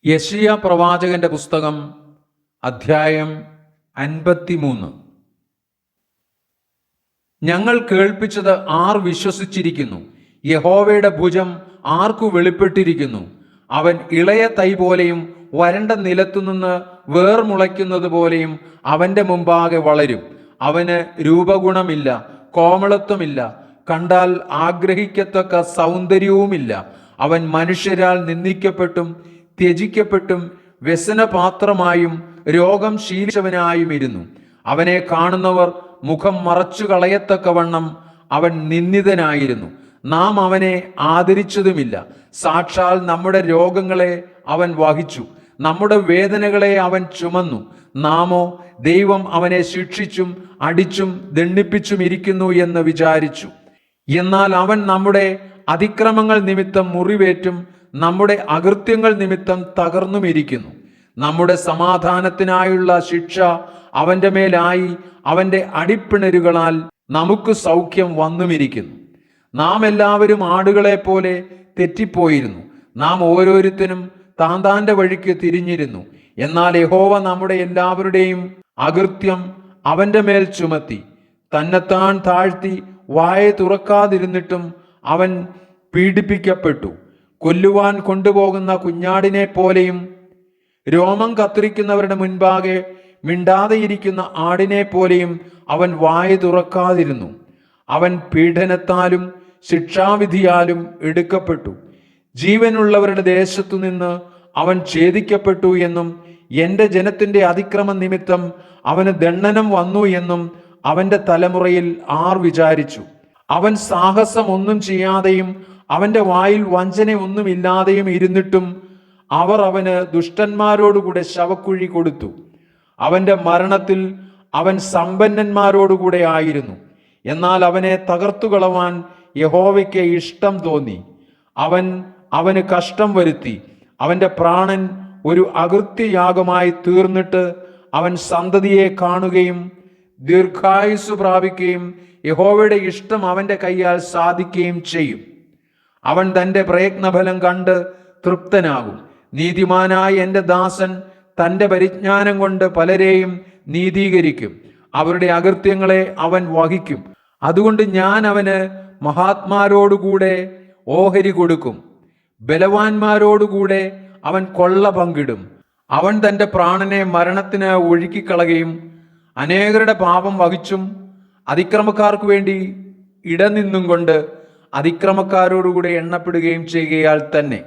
യെശയ്യാ പ്രവാചകന്റെ പുസ്തകം അധ്യായം 53. ഞങ്ങൾ കേൾപ്പിച്ചത് ആർ വിശ്വസിച്ചിരിക്കുന്നു? യഹോവയുടെ ഭുജം ആർക്കു വെളിപ്പെട്ടിരിക്കുന്നു? അവൻ ഇളയ തൈ പോലെയും വരണ്ട നിലത്തുനിന്ന് വേർമുളയ്ക്കുന്നത് പോലെയും അവന്റെ മുമ്പാകെ വളരും. അവന് രൂപഗുണമില്ല, കോമളത്വമില്ല, കണ്ടാൽ ആഗ്രഹിക്കത്തക്ക സൗന്ദര്യവുമില്ല. അവൻ മനുഷ്യരാൽ നിന്ദിക്കപ്പെട്ടും ത്യജിക്കപ്പെട്ടും വ്യസനപാത്രമായും രോഗം ശീലിച്ചവനായും ഇരുന്നു. അവനെ കാണുന്നവർ മുഖം മറച്ചു കളയത്തക്കവണ്ണം അവൻ നിന്ദിതനായിരുന്നു. നാം അവനെ ആദരിച്ചതുമില്ല. സാക്ഷാൽ നമ്മുടെ രോഗങ്ങളെ അവൻ വഹിച്ചു, നമ്മുടെ വേദനകളെ അവൻ ചുമന്നു. നാമോ ദൈവം അവനെ ശിക്ഷിച്ചും അടിച്ചും ദണ്ഡിപ്പിച്ചും ഇരിക്കുന്നു എന്ന് വിചാരിച്ചു. എന്നാൽ അവൻ നമ്മുടെ അതിക്രമങ്ങൾ നിമിത്തം മുറിവേറ്റും നമ്മുടെ അകൃത്യങ്ങൾ നിമിത്തം തകർന്നുമിരിക്കുന്നു. നമ്മുടെ സമാധാനത്തിനായുള്ള ശിക്ഷ അവന്റെ മേലായി, അവന്റെ അടിപ്പിണരുകളാൽ നമുക്ക് സൗഖ്യം വന്നുമിരിക്കുന്നു. നാം എല്ലാവരും ആടുകളെ പോലെ തെറ്റിപ്പോയിരുന്നു. നാം ഓരോരുത്തരും താന്താന്റെ വഴിക്ക് തിരിഞ്ഞിരുന്നു. എന്നാൽ യഹോവ നമ്മുടെ എല്ലാവരുടെയും അകൃത്യം അവന്റെ മേൽ ചുമത്തി. തന്നെത്താൻ താഴ്ത്തി വായ തുറക്കാതിരുന്നിട്ടും അവൻ പീഡിപ്പിക്കപ്പെട്ടു. കൊല്ലുവാൻ കൊണ്ടുപോകുന്ന കുഞ്ഞാടിനെ പോലെയും രോമം കത്തിരിക്കുന്നവരുടെ മുൻപാകെ മിണ്ടാതെയിരിക്കുന്ന ആടിനെ പോലെയും അവൻ വായ തുറക്കാതിരുന്നു. അവൻ പീഡനത്താലും ശിക്ഷാവിധിയാലും എടുക്കപ്പെട്ടു. ജീവനുള്ളവരുടെ ദേശത്തു നിന്ന് അവൻ ഛേദിക്കപ്പെട്ടു എന്നും എൻ്റെ ജനത്തിന്റെ അതിക്രമ നിമിത്തം അവന് ദണ്ഡനം വന്നു എന്നും അവന്റെ തലമുറയിൽ ആർ വിചാരിച്ചു? അവൻ സാഹസം ഒന്നും ചെയ്യാതെയും അവന്റെ വായിൽ വഞ്ചന ഒന്നുമില്ലാതെയും ഇരുന്നിട്ടും അവർ അവന് ദുഷ്ടന്മാരോടുകൂടെ ശവക്കുഴി കൊടുത്തു. അവന്റെ മരണത്തിൽ അവൻ സമ്പന്നന്മാരോടുകൂടെ ആയിരുന്നു. എന്നാൽ അവനെ തകർത്തുകളവാൻ യഹോവയ്ക്ക് ഇഷ്ടം തോന്നി. അവൻ അവന് കഷ്ടം വരുത്തി. അവന്റെ പ്രാണൻ ഒരു അകൃത്യയാഗമായി തീർന്നിട്ട് അവൻ സന്തതിയെ കാണുകയും ദീർഘായുസ് പ്രാപിക്കുകയും യഹോവയുടെ ഇഷ്ടം അവന്റെ കൈയാൽ സാധിക്കുകയും ചെയ്യും. അവൻ തൻ്റെ പ്രയത്നഫലം കണ്ട് തൃപ്തനാകും. നീതിമാനായ എൻ്റെ ദാസൻ തൻ്റെ പരിജ്ഞാനം കൊണ്ട് പലരെയും നീതീകരിക്കും. അവരുടെ അകൃത്യങ്ങളെ അവൻ വഹിക്കും. അതുകൊണ്ട് ഞാൻ അവന് മഹാത്മാരോടുകൂടെ ഓഹരി കൊടുക്കും, ബലവാന്മാരോടുകൂടെ അവൻ കൊള്ള പങ്കിടും. അവൻ തൻ്റെ പ്രാണനെ മരണത്തിന് ഒഴുക്കിക്കളയുകയും അനേകരുടെ പാപം വഹിച്ചും അതിക്രമക്കാർക്ക് വേണ്ടി ഇടനിന്നും കൊണ്ട് അതിക്രമക്കാരോടുകൂടെ എണ്ണപ്പെടുകയും ചെയ്യുകയാൽ തന്നെ.